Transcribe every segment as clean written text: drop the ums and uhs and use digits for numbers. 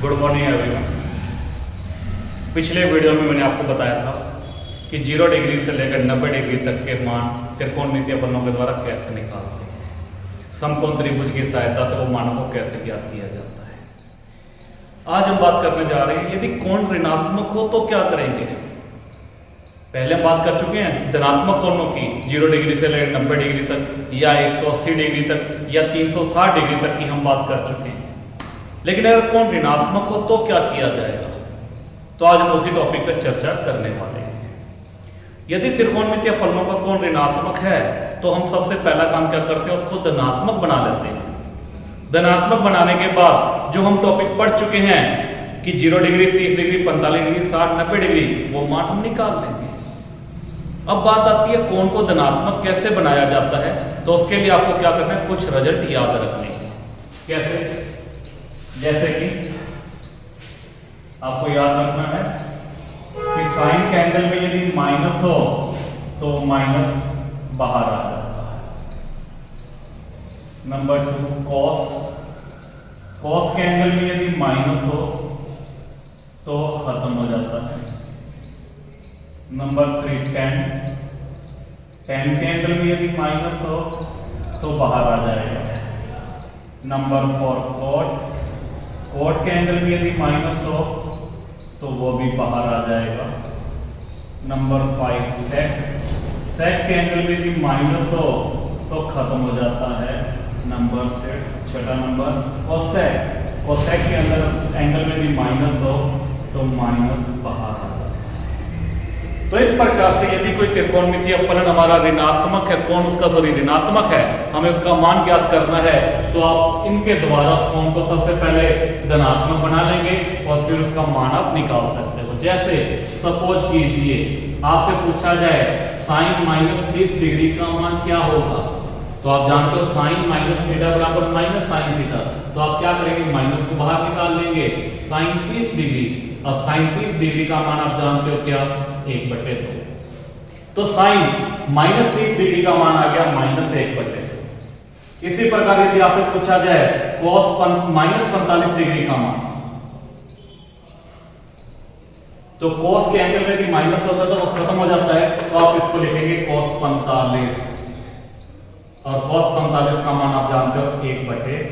Good morning everyone. पिछले video में मैंने आपको बताया था कि 0 डिग्री से लेकर 90 डिग्री तक के मान त्रिकोणमितीय फलनों के द्वारा कैसे निकालते हैं, समकोण त्रिभुज की सहायता से वो मानों को कैसे ज्ञात किया जाता है। आज हम बात करने जा रहे हैं यदि कोण ऋणात्मक हो तो क्या करेंगे। पहले हम बात कर चुके हैं धनात्मक कोणों की, 0 डिग्री से लेकर 90 डिग्री तक या 180 डिग्री तक या 360 डिग्री तक की हम बात कर चुके हैं। लेकिन अगर कोण ऋणात्मक हो तो क्या किया जाएगा, तो आज हम उसी टॉपिक पर चर्चा करने वाले हैं। यदि त्रिकोणमितीय फलनों का कोण ऋणात्मक है तो हम सबसे पहला काम क्या करते हैं, उसको धनात्मक बना लेते हैं। धनात्मक बनाने के बाद जो हम टॉपिक पढ़ चुके हैं कि 0 डिग्री, 30 डिग्री, 45 डिग्री, 60, 90 डिग्री, वो मान हम निकाल लेंगे। अब बात आती है कोण को धनात्मक कैसे बनाया जाता है, तो उसके लिए आपको क्या करना है, कुछ रिजल्ट याद रखने हैं। कैसे? जैसे कि आपको याद रखना है कि साइन के एंगल में यदि माइनस हो तो माइनस बाहर आ जाता है। नंबर 2 कॉस के एंगल में यदि माइनस हो तो खत्म हो जाता है। नंबर 3 टेन के एंगल में यदि माइनस हो तो बाहर आ जाएगा। नंबर 4 कोट के एंगल में यदि माइनस हो तो वो भी बाहर आ जाएगा। नंबर 5 सेक के एंगल में यदि माइनस हो तो खत्म हो जाता है। नंबर 6 छठा नंबर कोसेक के अंदर एंगल में यदि माइनस हो तो माइनस बाहर आ जाता है। तो इस प्रकार से यदि कोई त्रिकोणमितीय फलन हमारा ऋणात्मक है, कोण उसका ऋणात्मक है, हमें उसका मान ज्ञात करना है, तो आप इनके द्वारा उस कोण को सबसे पहले धनात्मक बना लेंगे और फिर उसका मान आप निकाल सकते हो। जैसे सपोज कीजिए आपसे पूछा जाए साइन -30 डिग्री का मान क्या होगा, तो आप जानते हो साइन माइनस थीटा बराबर माइनस साइन थीटा, तो आप क्या करेंगे, माइनस को बाहर निकाल लेंगे। साइन 30 डिग्री, अब साइन 30 डिग्री का मान आप जानते हो क्या, 1/2। तो साइन -30 डिग्री का मान आ गया -1/2। इसी प्रकार यदि आपसे पूछा जाए cos -45 डिग्री का मान, तो cos के एंगल में भी माइनस होता है तो वो खत्म हो जाता है, तो आप इसको लिखेंगे cos 45, और cos 45 का मान आप जानते हो 1/√।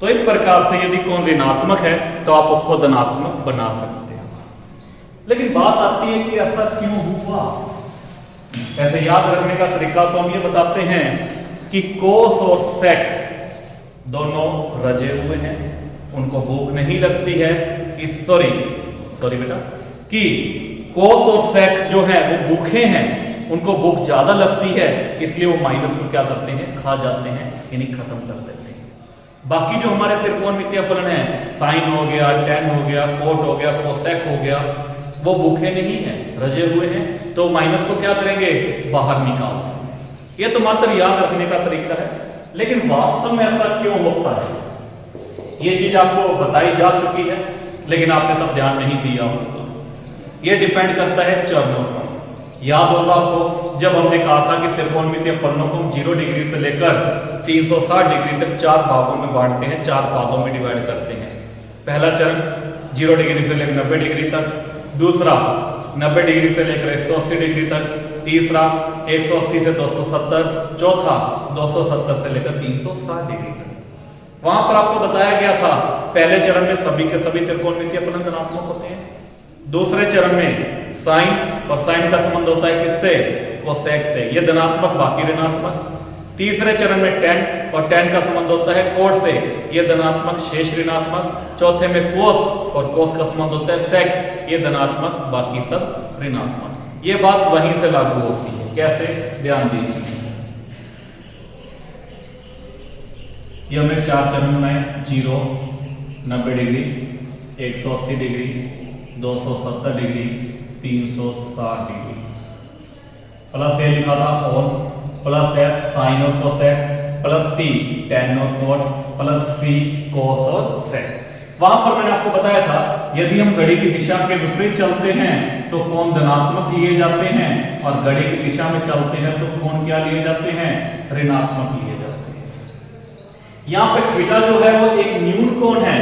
तो इस प्रकार से यदि कोण ऋणात्मक है तो आप उसको धनात्मक बना सकते हैं। लेकिन बात आती है कि ऐसा क्यों हुआ। ऐसे याद रखने का तरीका तो हम ये बताते हैं कि कोस और सेक दोनों रजे हुए हैं, उनको भूख नहीं लगती है। सॉरी बेटा, कि कोस और सेक जो है वो भूखे हैं, उनको भूख ज्यादा लगती है, इसलिए वो माइनस को क्या करते हैं, खा जाते हैं, यानी खत्म कर देते हैं। बाकी जो हमारे त्रिकोणमितीय फलन है, साइन हो गया, टेन हो गया, कोट हो गया, कोसेक हो गया, वो भूखे नहीं हैं, रजे हुए हैं, तो माइनस को क्या करेंगे, बाहर निकाल। ये तो मात्र याद रखने का तरीका है, लेकिन वास्तव में ऐसा क्यों होता है, ये चीज आपको बताई जा चुकी है, लेकिन आपने तब ध्यान नहीं दिया होगा। ये डिपेंड करता है चरणों पर। याद होगा आपको जब हमने कहा था कि त्रिकोणमितीय फलनों को हम 0 डिग्री से लेकर 360 डिग्री तक 4 भागों में बांटते हैं, 4 भागों में डिवाइड करते हैं। पहला चरण 0 डिग्री से लेकर 90 डिग्री तक, दूसरा 90 डिग्री से लेकर 180 डिग्री तक, तीसरा 180 से 270, चौथा 270 से लेकर 360 डिग्री तक। वहां पर आपको बताया गया था पहले चरण में सभी के सभी त्रिकोणमितीय फलन धनात्मक होते हैं। दूसरे चरण में साइन और साइन का संबंध होता है किससे, कोसेक से, ये धनात्मक बाकी ऋणात्मक। तीसरे चरण में टेन और टेन का संबंध होता है कोट से, ये धनात्मक शेष ऋणात्मक। चौथे में कोस और कोस का संबंध होता है सेक, ये धनात्मक बाकी सब ऋणात्मक। ये बात वहीं से लागू होती है। कैसे, ध्यान दीजिए, ये हमने 4 चरण बनाए, 0, 90 degree, 180 degree, 270 degree, 360 degree, plus ये लिखा था ऑन, प्लस एस साइन और कोसेक, प्लस टी टेन और कोट, प्लस सी कोस और सेक। वहां पर मैंने आपको बताया था यदि हम घड़ी की दिशा के विपरीत चलते हैं तो कोण धनात्मक लिए जाते हैं, और घड़ी की दिशा में चलते हैं तो कोण क्या लिए जाते हैं, ऋणात्मक लिए जाते हैं। यहाँ पे थीटा जो है वो एक न्यून कोण है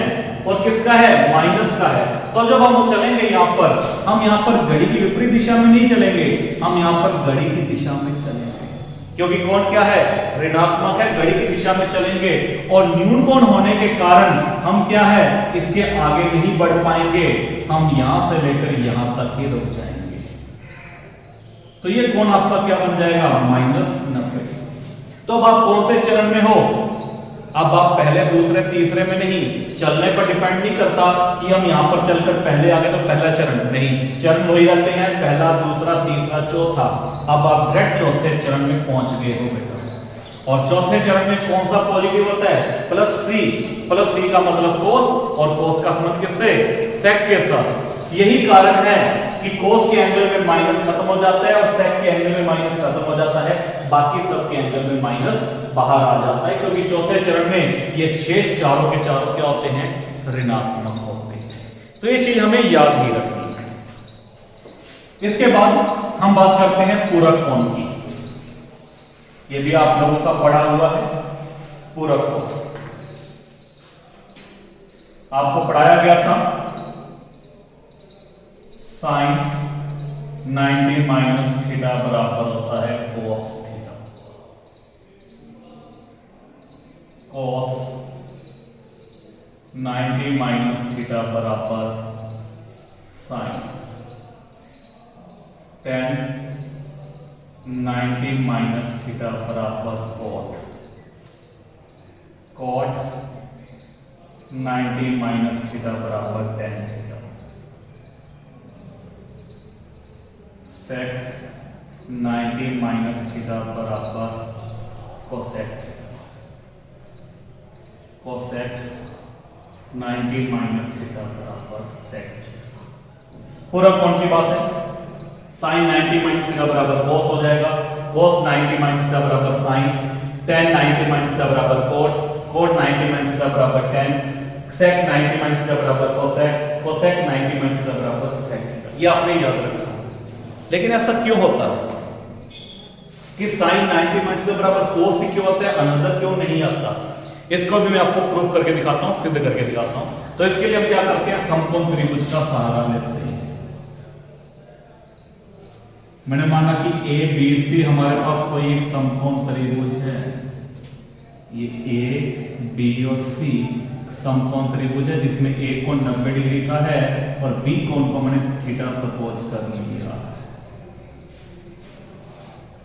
और किसका है, माइनस का है। तो जब हम चलेंगे यहाँ पर, हम यहाँ पर घड़ी की विपरीत दिशा में नहीं चलेंगे, हम यहाँ पर घड़ी की दिशा में चलेंगे, क्योंकि कोण क्या है, ऋणात्मक है, घड़ी की दिशा में चलेंगे। और न्यून कोण होने के कारण हम क्या है, इसके आगे नहीं बढ़ पाएंगे, हम यहां से लेकर यहां तक ही रुक जाएंगे। तो ये कोण आपका क्या बन जाएगा, -90। तो अब आप कौन से चरण में हो, अब आप पहले दूसरे तीसरे में नहीं, चलने पर डिपेंड नहीं करता कि हम यहां पर चलकर पहले आ गए तो पहला चरण, नहीं, चरण वही रहते हैं, पहला, दूसरा, तीसरा, चौथा। अब आप डायरेक्ट चौथे चरण में पहुंच गए हो बेटा। और चौथे चरण में कौन सा पॉजिटिव होता है, +c। +c का मतलब कोस, और कोस का संबंध किससे, सेक के साथ। यही कारण है कि कोस के एंगल में माइनस खत्म हो जाता है और सेक के एंगल में माइनस खत्म हो जाता है, बाकी सब के एंगल में माइनस बाहर आ जाता है, क्योंकि चौथे चरण में ये शेष चारों के चारों क्या होते हैं, ऋणात्मक होते हैं। तो ये चीज हमें याद ही रखनी है। इसके बाद हम बात करते हैं पूरक कोण की। ये भी आप लोगों का पढ़ा हुआ है, पूरक कोण आपको पढ़ाया गया था। साइन 90 - थीटा बराबर होता है कोस थीटा। कोस 90 - थीटा बराबर साइन 10 90 - थीटा बराबर कॉट। कॉट 90 - थीटा बराबर tan थीटा। सेक 90 - थीटा बराबर कोसेक थीटा। कोसेक 90 - थीटा बराबर सेक थीटा। पूरक कोण की बात है, साइन 90 - थीटा बराबर कोस हो जाएगा, कोस 90 - थीटा बराबर साइन, tan 90 - थीटा बराबर कोट, कोट 90 - थीटा बराबर tan, सेक 90 - थीटा बराबर कोसेक, कोसेक 90 - थीटा बराबर सेक थीटा। ये आपने याद रखना। लेकिन ऐसा क्यों होता है कि साइन 90 - थीटा बराबर कोस ही क्यों होता है, अनदर क्यों नहीं आता? इसको भी मैं आपको प्रूफ करके दिखाता हूं, सिद्ध करके दिखाता हूं। तो इसके लिए हम क्या करते हैं, समकोण त्रिभुज का सहारा लेते हैं। मैंने माना कि ए बी सी हमारे पास कोई एक समकोण त्रिभुज है, ये ए बी और सी समकोण त्रिभुज है, जिसमें ए कोण 90 डिग्री का है और बी कोण को मैंने थीटा सपोज कर लिया।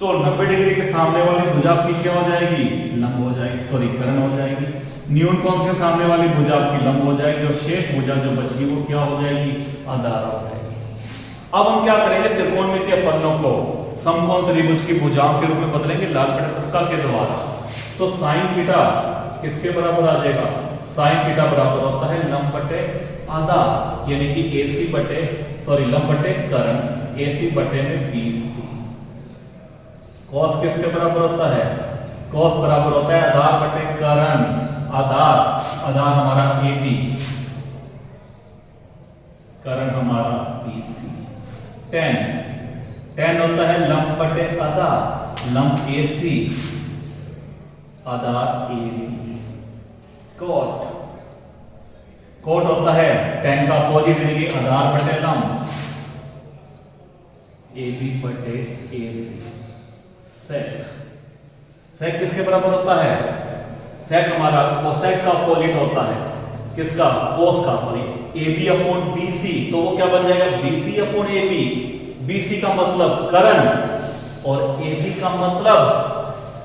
तो 90 डिग्री के सामने वाली भुजा आपकी क्या हो जाएगी, लंब हो जाएगी, सॉरी कर्ण हो जाएगी। न्यून कोण के सामने वाली भुजा आपकी लंब हो जाएगी और शेष भुजा जो बची वो क्या हो जाएगी, आधार हो जाएगी। अब हम क्या करेंगे, त्रिकोणमितीय फलनों को समकोण त्रिभुज की भुजाओं के रूप में बदलेंगे लाल बटे सत्ता के द्वारा। तो साइन थीटा किसके बराबर आ जाएगा, साइन थीटा बराबर होता है लंब बटे आधा, यानी कि AC बटे लंब बटे कर्ण, AC बटे में BC। कॉस किसके बराबर होता है, कॉस बराबर होता है आधार बटे कर्ण, आधार हमारा AB, कर्ण हमारा BC। tan होता है लंब बटे आधार, लंब AC, आधार AB। कोट होता है tan का अपोजिट यानी कि आधार बटे लंब, AB बटे AC। सेक किसके बराबर होता है, सेक हमारा कोसेक का अपोजिट होता है, किसका, कोस का, सॉरी, AB अपॉन BC। तो वो क्या बन जाएगा, BC अपॉन AB। BC का मतलब कर्ण और AB का मतलब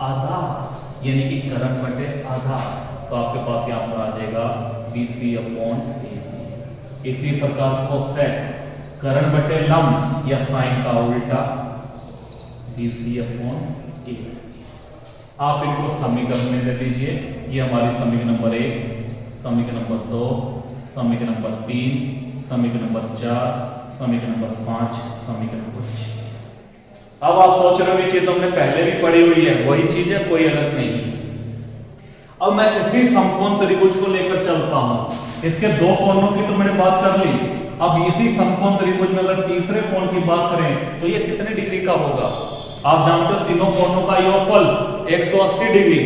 आधा, यानी कि कर्ण बटे आधा। तो आपके पास यहां पर आ जाएगा BC अपॉन AB। इसी प्रकार कोसेक कर्ण बटे लंब या साइन का उल्टा, BC अपॉन AC। आप इनको समीकरण में दे दीजिए। ये हमारी समीकरण नंबर 1, समीकरण नंबर 2, समीकरण नंबर 3, समीकरण नंबर 4, समीकरण नंबर 5, समीकरण नंबर 6। अब आप सोच रहे हो ये चीज तो हमने पहले भी पढ़ी हुई है, वही चीज है, कोई अलग नहीं। अब मैं इसी समकोण त्रिभुज को लेकर चलता हूं। इसके दो कोणों की तो मैंने बात कर ली। अब इसी समकोण त्रिभुज में अगर तीसरे कोण की बात करें तो ये कितने डिग्री का होगा? आप जानते हो तीनों कोणों का योगफल 180 डिग्री।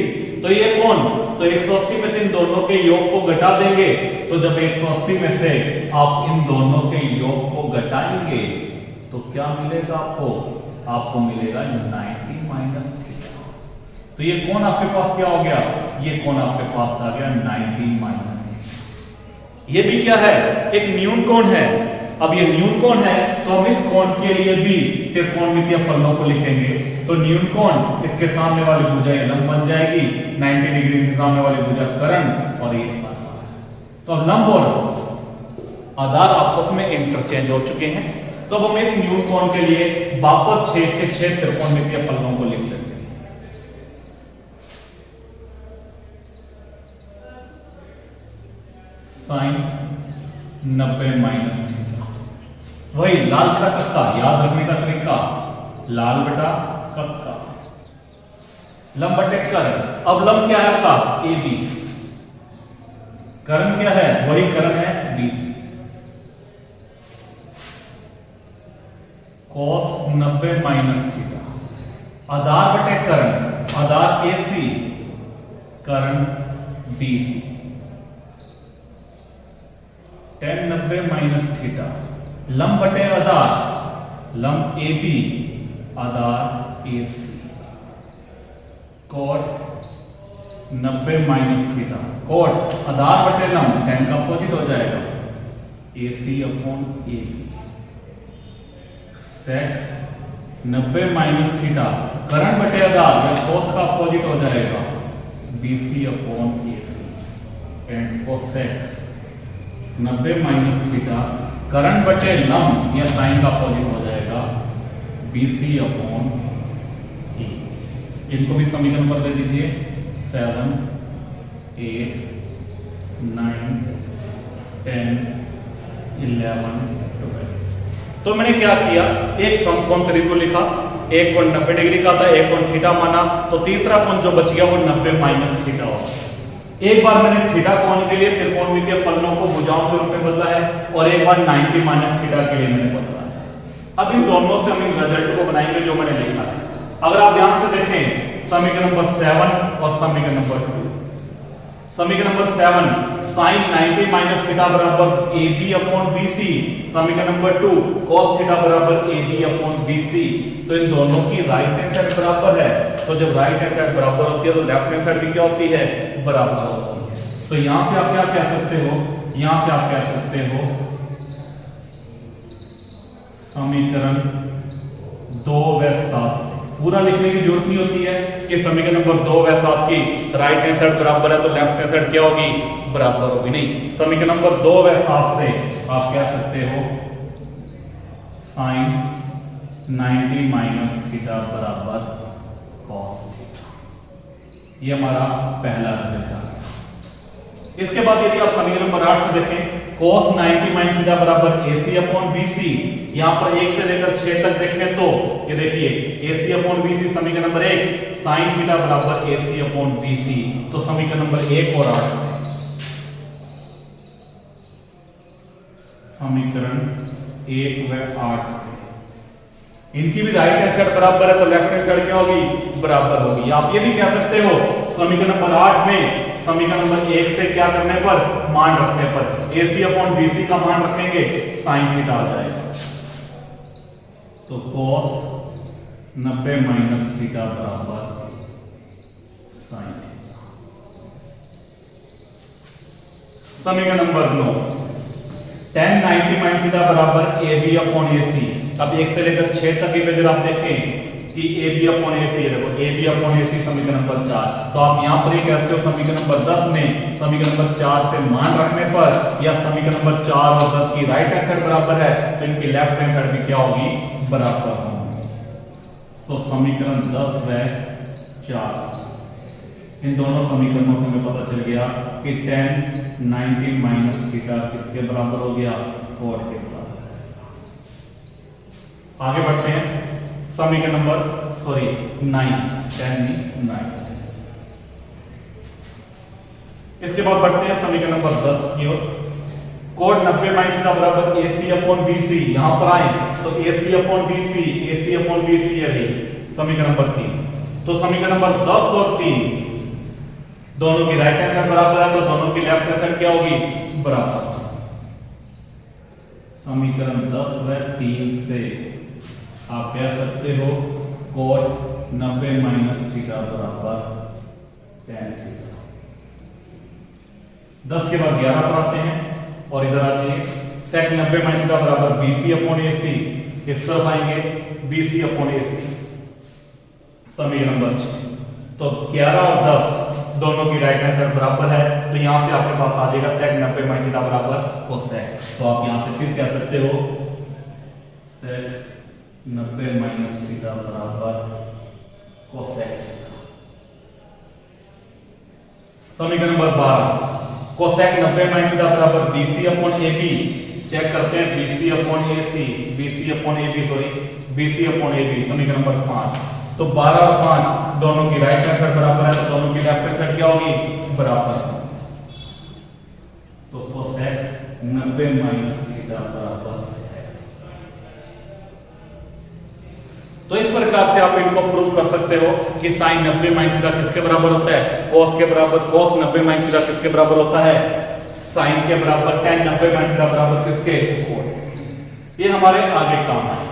तो ये कोण तो 180 में से इन दोनों के योग को घटा देंगे। तो जब 180 में से आप इन दोनों के योग को घटाएंगे तो क्या मिलेगा आपको? आपको मिलेगा 90 माइनस थीटा। तो ये कोण आपके पास क्या हो गया? ये कोण आपके पास आ गया 90 माइनस थीटा। ये भी क्या है? एक न्यून कोण है। अब ये न्यून कोण है तो हम इस कोण के लिए भी त्रिकोणमितीय फलनों को लिखेंगे। तो न्यून कोण, इसके सामने वाली भुजा ये लंब बन जाएगी, 90 डिग्री के सामने वाली भुजा कर्ण और ये आधार। तो अब लंब और आधार आपस में इंटरचेंज हो चुके हैं। तो अब हम इस न्यून कोण के लिए वापस छेद के छेद त्रिकोणमितीय फलनों को लिख लेते हैं। साइन 90 माइनस, वही लाल बटा कक्का, याद रखने का तरीका, लाल बटा कक्का, लंब बटे कर्ण। अब लंब क्या है आपका? A B. कर्ण क्या है? वही कर्ण है BC। cos 90 माइनस थीटा, आधार बटे कर्ण, आधार AC, कर्ण BC, tan 90 माइनस थीटा, लंब बटे आधार, लंब AB, आधार AC, cot 90 minus theta, cot आधार बटे लंब, tan का अपोजिट हो जाएगा, AC upon AC, sec 90 minus theta, कर्ण बटे आधार या cos का अपोजिट हो जाएगा, BC upon AC, and cosec 90 minus theta, कर्ण बटे लंब या साइन का अपोजिट हो जाएगा, BC अपॉन E। इनको भी समीकरण पर दे दीजिए, 7, 8, 9, 10, 11, 12। तो मैंने क्या किया? एक समकोण त्रिभुज लिखा, एक कोण 90 डिग्री का था, एक कोण थीटा माना, तो तीसरा कोण जो बच गया वो 90 माइनस थीटा हो। एक बार मैंने थीटा कोण के लिए त्रिकोणमितीय फलनों को भुजाओं के रूप में बदला है और एक बार 90 माइनस थीटा के लिए मैंने बदला है। अब इन दोनों से हम इन रिजल्ट को बनाएंगे जो मैंने लिखा है। अगर आप ध्यान से देखें समीकरण नंबर 7 और समीकरण नंबर 2। समीकरण नंबर 7 sin 90 माइनस थीटा बराबर AB अपॉन BC, समीकरण नंबर 2 cos थीटा बराबर AB अपॉन BC। तो इन दोनों की राइट हैंड साइड बराबर है, तो जब राइट हैंड साइड बराबर होती है तो लेफ्ट हैंड साइड भी क्या होती है? बराबर होती है। तो यहां से आप क्या कह सकते हो? यहां से आप कह सकते हो समीकरण 2 व 7, पूरा लिखने की जरूरत नहीं होती है कि समीकरण नंबर 2 व 7 की राइट हैंड साइड बराबर है तो लेफ्ट हैंड साइड क्या होगी? बराबर होगी। नहीं, समीकरण नंबर 2 व 7 से आप कह सकते हो साइन 90 माइनस थीटा बराबर cos थीटा। ये हमारा पहला रिजल्ट है। इसके बाद यदि आप समीकरण नंबर 8 से देखें, cos 90 माइनस थीटा बराबर AC अपॉन BC। यहां पर 1 से लेकर 6 तक देखें तो ये देखिए AC अपॉन BC समीकरण नंबर 1, sin थीटा बराबर AC अपॉन BC। तो समीकरण नंबर 1 और 8, समीकरण 1 व 8 से इनकी भी राइट हैंड साइड बराबर है तो लेफ्ट हैंड साइड क्या होगी? बराबर होगी। आप ये भी कह सकते हो समीकरण नंबर 8 में समीकरण नंबर 1 से क्या करने पर? मान रखने पर AC अपॉन BC का मान रखेंगे, sin थीटा आ जाएगा। तो cos 90 माइनस थीटा बराबर sin थीटा। समीकरण नंबर 9 tan 90 माइनस थीटा बराबर AB अपॉन AC। अब 1 से लेकर 6 तक की अगर आप देखें कि AB अपॉन AC, देखो AB अपॉन AC समीकरण नंबर 4। तो आप यहां पर ये कहते हो समीकरण नंबर 10 में समीकरण नंबर 4 से मान रखने पर या समीकरण नंबर 4 और 10 की राइट हैंड साइड बराबर है तो इनकी लेफ्ट हैंड साइड भी क्या होगी? बराबर होगी। तो समीकरण 10 व 4 इन दोनों समीकरणों से हमें पता चल गया कि tan 90 माइनस थीटा किसके बराबर हो गया? cot के बराबर। आगे बढ़ते हैं समीकरण नंबर 9, tan 9। इसके बाद बढ़ते हैं समीकरण नंबर 10 की ओर। cot 90 माइनस थीटा बराबर AC अपॉन BC। यहां पर आए तो AC upon BC, AC upon BC है समीकरण नंबर 3। तो समीकरण नंबर 10 और 3 दोनों की राइट हैंड साइड बराबर है तो दोनों की लेफ्ट हैंड साइड क्या होगी, बराबर। समीकरण 10 व 3 से आप कह सकते हो cot 90 माइनस थीटा बराबर tan थीटा। 10 के बाद 11 पर आते हैं और इधर आ जाइए, sec 90 माइनस थीटा बराबर BC अपॉन AC। किस तरफ आएंगे, BC अपॉन AC। समीकरण नंबर 6। तो 11 और 10 दोनों की राइट हैंड साइड बराबर है तो यहां से आपके पास आ जाएगा sec 90 माइनस थीटा बराबर cosec। तो आप यहां से फिर कह सकते हो sec 90 माइनस थीटा बराबर cosec। समीकरण नंबर 12, cosec 90 माइनस थीटा बराबर BC अपॉन AB। चेक करते हैं BC upon AC, BC upon AB sorry BC upon AB। समीकरण नंबर 5। तो 12 और 5 दोनों की राइट हैंड साइड बराबर है तो दोनों की लेफ्ट हैंड साइड क्या होगी, बराबर। तो cosec 90 माइनस थीटा बराबर sec। तो इस प्रकार से आप इनको प्रूव कर सकते हो कि sin 90 माइनस थीटा किसके बराबर होता है, cos के बराबर। cos 90 माइनस थीटा किसके बराबर होता है, sin के बराबर। tan 90 माइनस थीटा बराबर किसके, cos। ये हमारे आगे काम आएगा।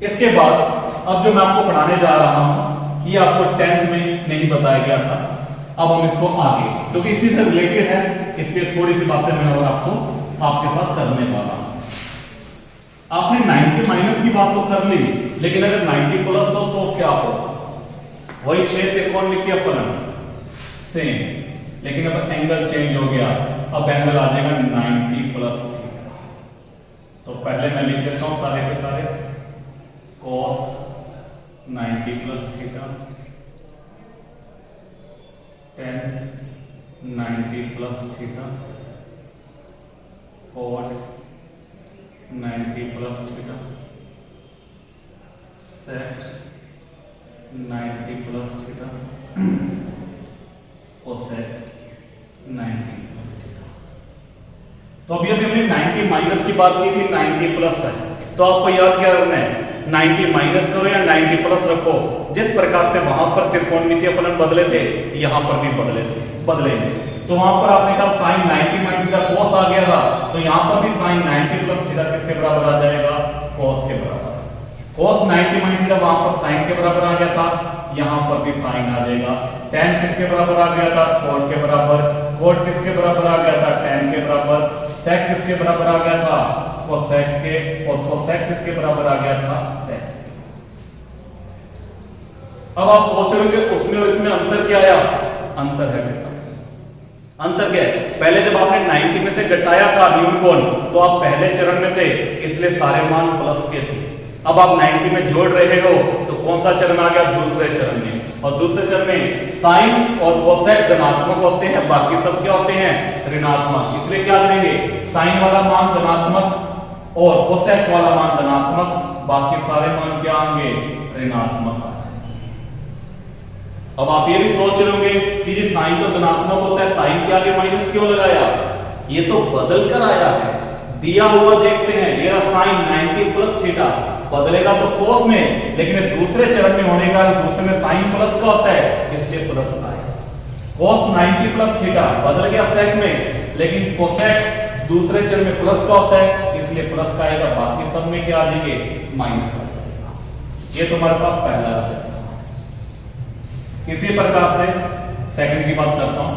इसके बाद अब जो मैं आपको पढ़ाने जा रहा हूं ये आपको 10th में नहीं बताया गया था, अब हम इसको आगे क्योंकि इसी से रिलेटेड है इसलिए थोड़ी सी बातें मैं और आपको आपके साथ करने वाला हूं। आपने 90 माइनस की बात तो कर ली, लेकिन अगर 90 प्लस हो तो क्या हो, वही 6 त्रिकोणमितीय फलन सेम, लेकिन अब एंगल चेंज हो गया। अब एंगल आ जाएगा 90 प्लस थीटा। तो पहले मैं लिख देता हूं सारे के सारे cos 90 plus theta tan 90 plus theta cot 90 plus theta sec 90 plus theta cosec 90 plus theta. तो अभी हमने 90 माइनस की बात की थी, 90 प्लस है तो आपको याद क्या करना है, 90 माइनस करो या 90 प्लस रखो। जिस प्रकार से वहां पर त्रिकोणमितीय फलन बदले थे यहां पर भी बदलेंगे। तो वहां पर आपने कहा sin 90 माइनस थीटा cos आ गया था, तो यहां पर भी sin 90 प्लस थीटा किसके बराबर आ जाएगा, cos के बराबर। cos 90 माइनस थीटा वहां पर sin के बराबर आ गया था, यहां पर भी sin आ जाएगा। tan किसके बराबर आ गया था, cot के बराबर। cot किसके बराबर आ गया था, tan के बराबर। sec किसके बराबर आ गया था, cosec के। और cosec किसके बराबर आ गया था, sec। अब आप सोच रहे होंगे उसमें और इसमें अंतर क्या आया, अंतर है बेटा। अंतर क्या है, पहले जब आपने 90 में से घटाया था न्यून कोण तो आप पहले चरण में थे इसलिए सारे मान प्लस के थे। अब आप 90 में जोड़ रहे हो तो कौन सा चरण आ गया, दूसरे चरण में। और दूसरे चरण में साइन और कोसेक धनात्मक होते हैं, बाकी सब क्या होते हैं, ऋणात्मक। इसलिए क्या करेंगे, साइन वाला मान धनात्मक और कोसेक वाला मान धनात्मक, बाकी सारे मान क्या आएंगे, ऋणात्मक आ जाएंगे। अब आप ये भी सोच रहे होंगे कि ये साइन तो धनात्मक होता है, साइन के आगे माइनस क्यों लगाया, ये तो बदल कर आया है। दिया हुआ देखते हैं, ये रहा साइन 90 प्लस थीटा, बदलेगा तो कोस में, लेकिन दूसरे चरण में होने का दूसरे में साइन प्लस का होता है इसलिए प्लस आएगा। कोस 90 प्लस थीटा बदल गया सेक में, लेकिन कोसेक दूसरे चरण में प्लस का होता है इसलिए प्लस का आएगा, बाकी सब में क्या आ जाएंगे, माइनस आ जाएगा। ये तुम्हारे पास पहला है। इसी प्रकार से सेकंड की बात करता हूं,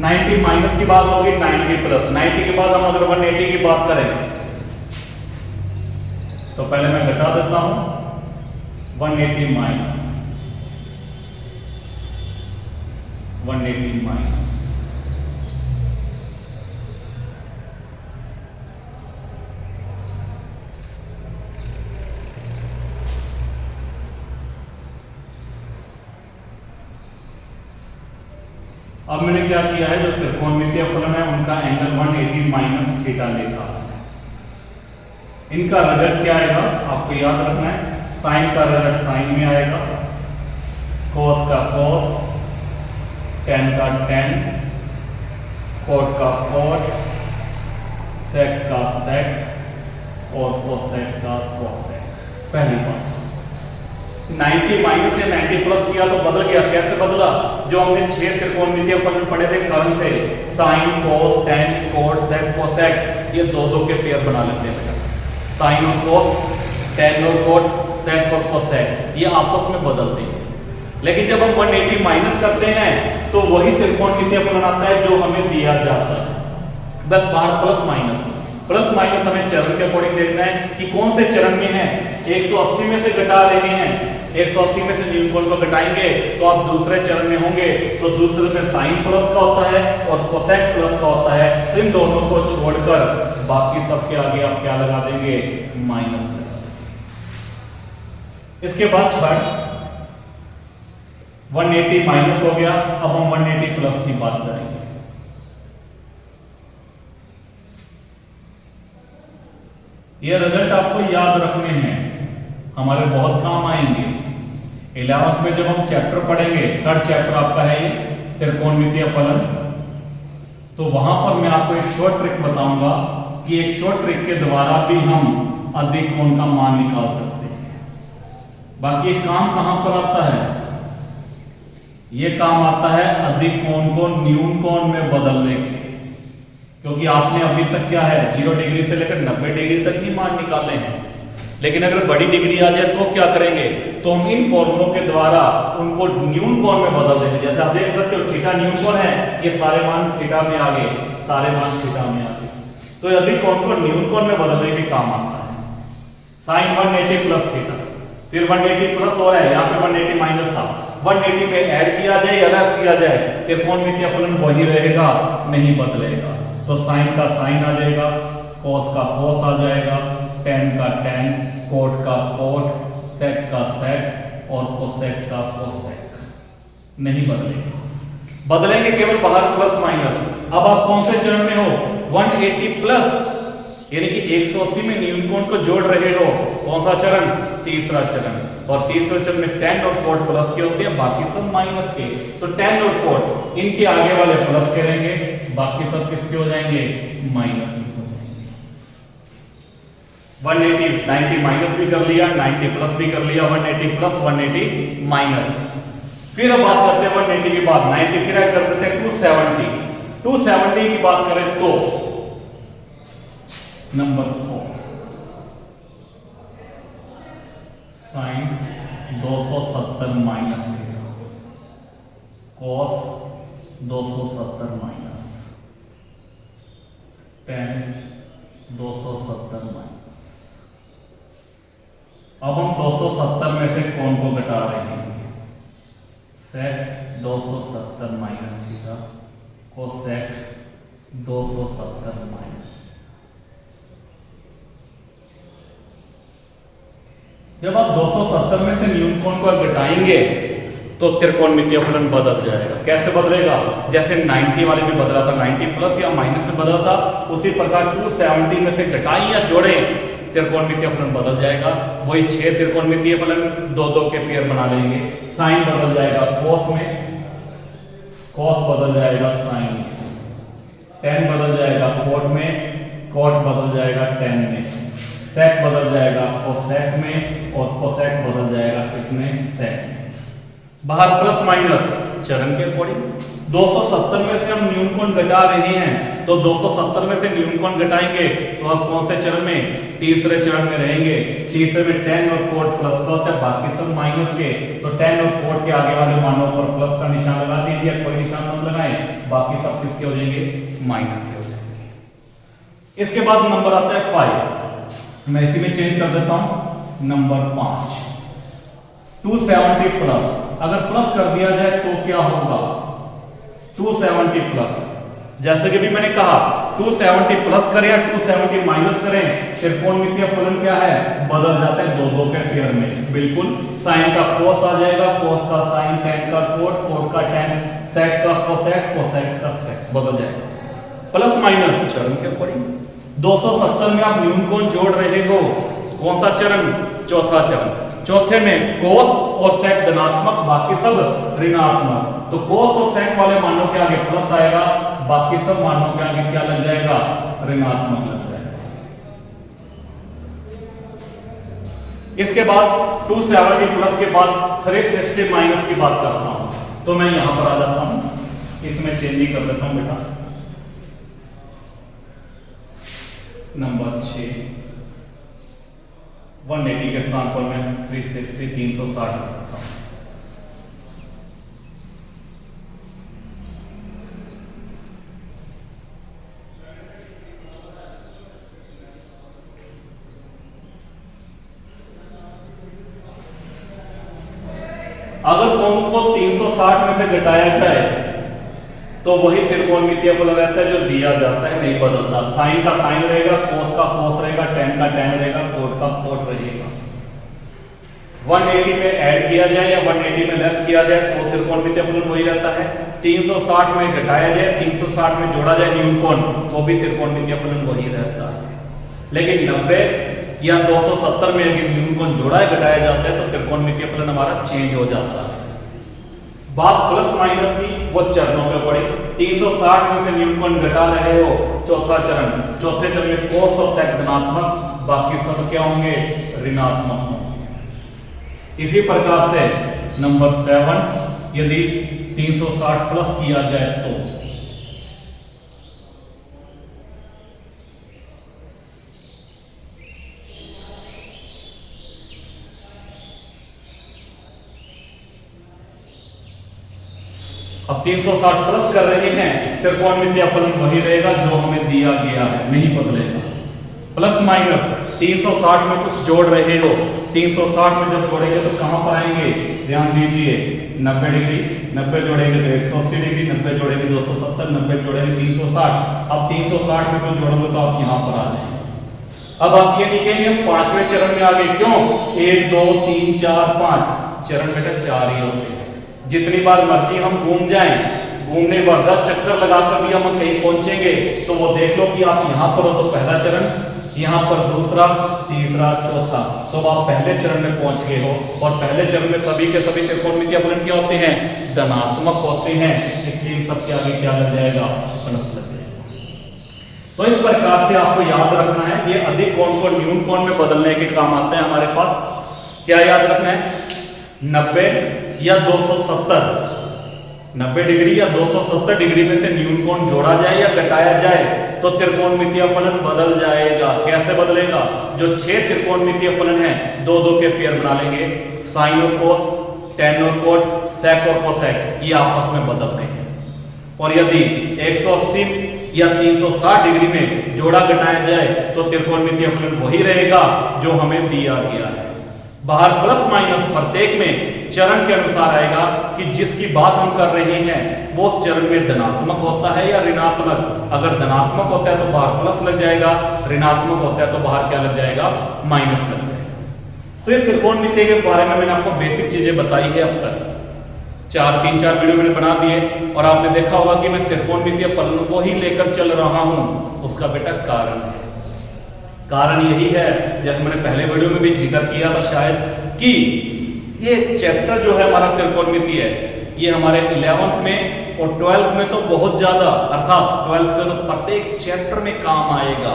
90 माइनस की बात होगी, 90 प्लस। 90 के बाद हम अगर 180 की बात करें तो पहले मैं घटा देता हूं 180 माइनस 180 माइनस अब मैंने क्या किया है, जो त्रिकोणमितीय फलन है उनका एंगल 180 माइनस थीटा लेखा। इनका रिजल्ट क्या आएगा आपको याद रखना है, साइन का रिजल्ट साइन में आएगा, कोस का कोस, टेन का टेन, कोट का कोट, सेक का सेक और कोसेक का कोसेक। पहली बात 90 माइनस या 90 प्लस किया तो बदल गया। कैसे बदला? जो हमने 6 त्रिकोणमितीय फलन पढ़े थे कर्म से, साइन, कोस, टेन, कोट, सेक, कोसेक, ये दो दो के पेयर बना लेते हैं। साइन और कोस, टेन और कोट, सेक और कोसेक, ये आपस में बदलते हैं। लेकिन जब हम 180 माइनस करते हैं तो वही त्रिकोणमितीय फलन आता है जो हमें दिया जाता है। बस बाहर प्लस माइनस हमें चरण के अकॉर्डिंग देखना है कि कौन से चरण में है। 180 में से घटा रहे हैं, 180 में से न्यून कोण को घटाएंगे तो आप दूसरे चरण में होंगे, तो दूसरे में साइन प्लस का होता है और कोसेक प्लस का होता है। तो इन दोनों को छोड़कर बाकी सबके आगे आप क्या लगा देंगे? माइनस। इसके बाद थर्ड 180 माइनस हो गया, अब हम 180 प्लस की बात करेंगे। ये रिजल्ट आपको याद रखने हैं, हमारे बहुत काम आएंगे। 11th में जब हम चैप्टर पढ़ेंगे, थर्ड चैप्टर आपका है ये त्रिकोणमितीय फलन, तो वहां पर मैं आपको एक शॉर्ट ट्रिक बताऊंगा कि एक शॉर्ट ट्रिक के द्वारा भी हम अधिक कोण का मान निकाल सकते हैं। बाकी ये काम कहां पर आता है? ये काम आता है अधिक कोण को न्यून कोण में बदलने के, क्योंकि आपने अभी तक क्या है 0 डिग्री से लेकर 90 डिग्री तक ही मान निकाले हैं। लेकिन अगर बड़ी डिग्री आ जाए तो क्या करेंगे? तो हम इन फॉर्मूलों के द्वारा उनको न्यून कोण में बदल देंगे। जैसे आप देख सकते हो थीटा न्यून कोण है, ये सारे मान थीटा में आ गए, सारे मान थीटा में आ गए। तो अधिक कोण को न्यून कोण में बदलने के काम आता है। साइन 180 प्लस थीटा, फिर 180 प्लस हो रहा है, यहाँ पे 180 माइनस था, 180 में ऐड किया जाए या लेस किया जाए, त्रिकोणमितीय फलन वही रहेगा, नहीं बदलेगा। तो साइन का साइन आ जाएगा, कोस का कोस आ जाएगा, टेन का टेन, कोट का कोट, सेक का सेक और कोसेक का कोसेक, नहीं बदलेगा। बदलेंगे केवल बाहर प्लस माइनस। अब आप कौन से चरण में हो? 180 प्लस, यानी कि 180 में न्यून कोण को जोड़ रहे हो। कौन सा चरण? तीसरा चरण। और तीसरे चरण में टेन और कोट प्लस के होते हैं, बाकी सब माइनस के। तो टेन और कोट इनके आगे वाले प्लस के रहेंगे, बाकी सब किसके हो जाएंगे? माइनस के हो जाएंगे। 180 90 माइनस भी कर लिया, 90 प्लस भी कर लिया, 180 प्लस 180 माइनस। फिर अब बात करते हैं 180 के बाद 90, फिर ऐड कर देते हैं 270। 270 की बात करें तो number 4 sine 270 minus cos 270 minus ten 270 minus. अब हम 270 में से कौन को घटा रहे हैं? सेक 270 माइनस थीटा, कोसेक 270 माइनस। जब आप 270 में से न्यून कोण को घटाएंगे तो त्रिकोणमितीय फलन बदल जाएगा। कैसे बदलेगा? जैसे 90 वाले में बदला था, 90 प्लस या माइनस में बदला था, उसी प्रकार 270 में से घटाएं या जोड़ें, त्रिकोणमितीय फलन बदल जाएगा। वही 6 त्रिकोणमितीय फलन दो दो के पेयर बना लेंगे। साइन बदल जाएगा कोस में, कोस बदल जाएगा साइन में, टेन बदल जाएगा कोट में, कोट बदल जाएगा टेन में, सेक बदल जाएगा कोसेक में और कोसेक बदल जाएगा किसमें? सेक में। बाहर प्लस माइनस चरण के अकॉर्डिंग 270 में से हम न्यून कोण घटा रहे हैं, तो 270 में से न्यून कोण घटाएंगे तो आप कौन से चरण में? तीसरे चरण में रहेंगे। तीसरे में टेन और कोट प्लस का होता है, बाकी सब माइनस के। तो टेन और कोट के आगे वाले मानों पर प्लस का निशान लगा दीजिए, कोई निशान मत लगाएं, बाकी सब किसके हो जाएंगे? माइनस के हो जाएंगे। इसके बाद नंबर आता है 5, मैं इसी में चेंज कर देता हूं। नंबर 5 270 प्लस, अगर प्लस कर दिया जाए तो क्या होगा? 270 प्लस, जैसे कि भी मैंने कहा 270 प्लस करें या 270 माइनस करें, त्रिकोणमितीय फलन क्या है? बदल जाता है दो दो के पेयर में। बिल्कुल, साइन का कोस आ जाएगा, कोस का साइन, टेन का कोट, कोट का टेन, सेक का कोसेक, कोसेक का सेक, बदल जाएगा। प्लस माइनस चरण के अकॉर्डिंग 270 में आप न्यून कोण जोड़ रहे हो, कौन सा चरण? चौथा चरण। चौथे में कोस और सेक धनात्मक, बाकी सब ऋणात्मक। तो कोस और सेक वाले मानों के आगे प्लस आएगा, बाकी सब मानों के आगे क्या लग जाएगा? ऋणात्मक लग जाएगा। इसके बाद 270 प्लस के बाद 360 माइनस की बात करता हूं, तो मैं यहां पर आ जाता हूं, इसमें चेंजिंग कर देता हूं बेटा। नंबर 6 180 के स्थान पर मैं 360 रखता हूं। अगर कोण को 360 में से घटाया जाए तो वही त्रिकोणमितीय फलन रहता है जो दिया जाता है, नहीं बदलता। साइन का साइन रहेगा, कोस का कोस रहेगा, tan का tan रहेगा, कोट का कोट रहेगा। 180 में ऐड किया जाए या 180 में लेस किया जाए तो त्रिकोणमितीय फलन वही रहता है। 360 में घटाया जाए, 360 में जोड़ा जाए न्यूनकोण, तो भी त्रिकोणमितीय फलन वही रहता है। लेकिन 90 या 270 में अगर न्यूनकोण जोड़ा या घटाया जाता है तो त्रिकोणमितीय फलन हमारा चेंज हो जाता है। बात प्लस माइनस की, वो चरणों पे पड़ी। 360 में से न्यूनकोण घटा रहे हो, चौथा चरण, चौथे चरण में कोस और सेक धनात्मक, बाकी सब क्या होंगे, ऋणात्मक होंगे। इसी प्रकार से नंबर 7 यदि 360 प्लस किया जाए तो अब 360 प्लस कर रहे हैं, त्रिकोणमितीय फलन वही रहेगा जो हमें दिया गया है, नहीं बदलेगा। प्लस माइनस 360 में कुछ जोड़ रहे हो, 360 में जब जोड़ेंगे तो कहां पर आएंगे, ध्यान दीजिए, 90 डिग्री, 90 जोड़ेंगे तो 180 डिग्री, 90 जोड़ेंगे 270, 90 जोड़ेंगे 360। अब 360 में कुछ जोड़ोगे तो आप यहां पर आ जाएंगे। अब आप ये नहीं कहेंगे 5वें चरण में आ गए, क्यों, 1 2 3 4 5 चरण बेटा 4 ही होते हैं। जितनी बार मर्जी हम घूम जाएं, घूमने पर 10 चक्कर लगाकर भी हम कहीं पहुंचेंगे तो वो देख लो कि आप यहां पर हो तो पहला चरण, यहां पर दूसरा, तीसरा, चौथा, तो आप पहले चरण में पहुंच गए हो। और पहले चरण में सभी के सभी त्रिकोणमितीय फलन क्या होते हैं, धनात्मक होते हैं, इसलिए सबके आगे क्या लग जाएगा, प्लस लग जाएगा। तो इस प्रकार से आपको याद रखना है, ये अधिक कोण को न्यून कोण में बदलने के काम आता है हमारे पास। क्या याद रखना है, 90 या 270, 90 डिग्री या 270 डिग्री में से न्यूनकोण जोड़ा जाए या घटाया जाए तो त्रिकोणमितीय फलन बदल जाएगा। कैसे बदलेगा, जो 6 त्रिकोणमितीय फलन हैं, 2-2 के पेयर बना लेंगे, साइन और कोस, tan और कोट, सेक और कोसेक, ये आपस में बदलते हैं। और यदि 180 या 360 डिग्री में जोड़ा घटाया जाए तो त्रिकोणमितीय फलन वही रहेगा जो हमें दिया गया है। बाहर प्लस माइनस प्रत्येक में चरण के अनुसार आएगा कि जिसकी बात हम कर रहे हैं वो उस चरण में धनात्मक होता है या ऋणात्मक। अगर धनात्मक होता है तो बाहर प्लस लग जाएगा, ऋणात्मक होता है तो बाहर क्या लग जाएगा, माइनस लग जाएगा। तो ये त्रिकोणमितीय के बारे में मैंने आपको बेसिक चीजें बताई है। अब तक 3-4 वीडियो मैंने बना दिए और आपने देखा होगा कि मैं त्रिकोणमितीय फलनों को ही लेकर चल रहा हूं। उसका बेटा कारण है, कारण यही है, जैसे मैंने पहले वीडियो में भी जिक्र किया था शायद, कि ये चैप्टर जो है हमारा त्रिकोणमितीय है, ये हमारे 11th में और 12th में तो बहुत ज्यादा, अर्थात 12th में तो प्रत्येक चैप्टर में काम आएगा।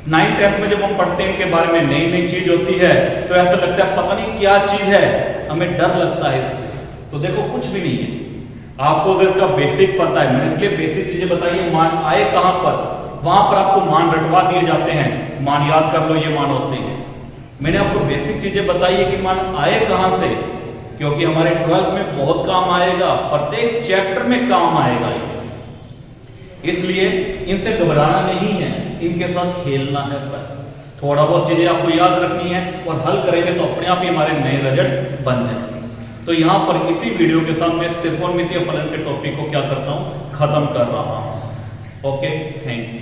9th-10th में जब हम पढ़ते हैं इनके बारे में, नई नई चीज होती है तो ऐसा लगता है पता नहीं क्या चीज है, हमें डर लगता है इससे। तो देखो कुछ भी नहीं है, आपको अगर का बेसिक पता है, मैंने इसलिए बेसिक चीजें बताई है। मान आए कहां पर, वहां पर आपको मान रटवा दिए जाते हैं, मान याद कर लो, ये मान होते हैं। मैंने आपको बेसिक चीजें बताई है कि मान आए कहां से, क्योंकि हमारे 12th में बहुत काम आएगा, प्रत्येक चैप्टर में काम आएगा, इसलिए इनसे घबराना नहीं है, इनके साथ खेलना है बस। थोड़ा बहुत चीजें आपको याद रखनी है और हल करेंगे तो अपने आप ही हमारे नए रिजल्ट बन जाएंगे। तो यहां पर इसी वीडियो के साथ मैं त्रिकोणमितीय फलन के टॉपिक को क्या करता हूं, खत्म कर रहा हूं। Okay, thank you.